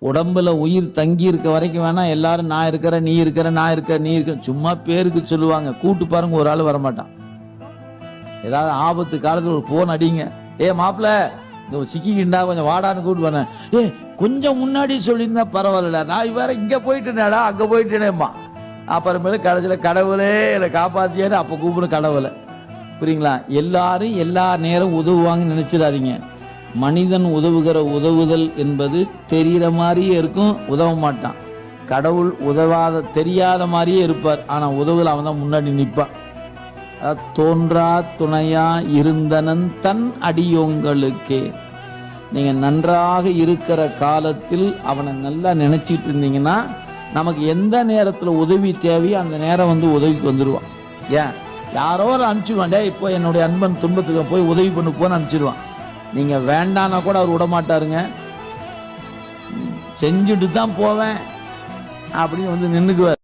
உடம்புல உயிர் தங்கி இருக்க வரைக்கும் வேணா எல்லாரும் நான் இருக்கிற நீ இருக்கிற நான் இருக்க நீ இருக்க சும்மா பேருக்கு சொல்லுவாங்க. கூட்டு பாருங்க, ஒரு ஆள் வரமாட்டான். ஏதாவது ஆபத்து காலத்துல ஒரு போன் அடிங்க, ஏ மாப்பிள்ள இந்த சிக்கிக்கிண்டா கொஞ்சம் வாடான்னு கூட்டு பண்ணேன், ஏ கொஞ்சம் முன்னாடி சொல்லியிருந்தா பரவாயில்ல, நான் வேற இங்க போயிட்டேனேடா அங்க போயிட்டேனேம்மா. அப்புறமேல கடைசியில கடவுளே என்னை காப்பாத்தியாரு அப்ப கூப்பிடு கடவுளை. புரியுங்களா? எல்லாரும் எல்லா நேரம் உதவுவாங்கன்னு நினைச்சிடாதீங்க. மனிதன் உதவுகிற உதவுதல் என்பது தெரிகிற மாதிரியே இருக்கும், உதவ மாட்டான். கடவுள் உதவாத தெரியாத மாதிரியே இருப்பார், ஆனா உதவுதல் அவன் தான் முன்னாடி நிற்பான். தோன்றா துணையா இருந்தனன் தன் அடியோங்களுக்கே. நீங்க நன்றாக இருக்கிற காலத்தில் அவனை நல்லா நினைச்சிட்டு இருந்தீங்கன்னா நமக்கு எந்த நேரத்துல உதவி தேவையோ அந்த நேரம் வந்து உதவிக்கு வந்துருவான். ஏன் யாரோ அனுப்பிச்சிடுவான், டே இப்போ என்னுடைய அன்பன் துன்பத்துக்கு போய் உதவி பண்ணு போன்னு அனுப்பிச்சிடுவான். நீங்க வேண்டான்னா கூட அவர் விட மாட்டாருங்க. செஞ்சுட்டு தான் போவேன் அப்படின்னு வந்து நின்னுக்குவார்.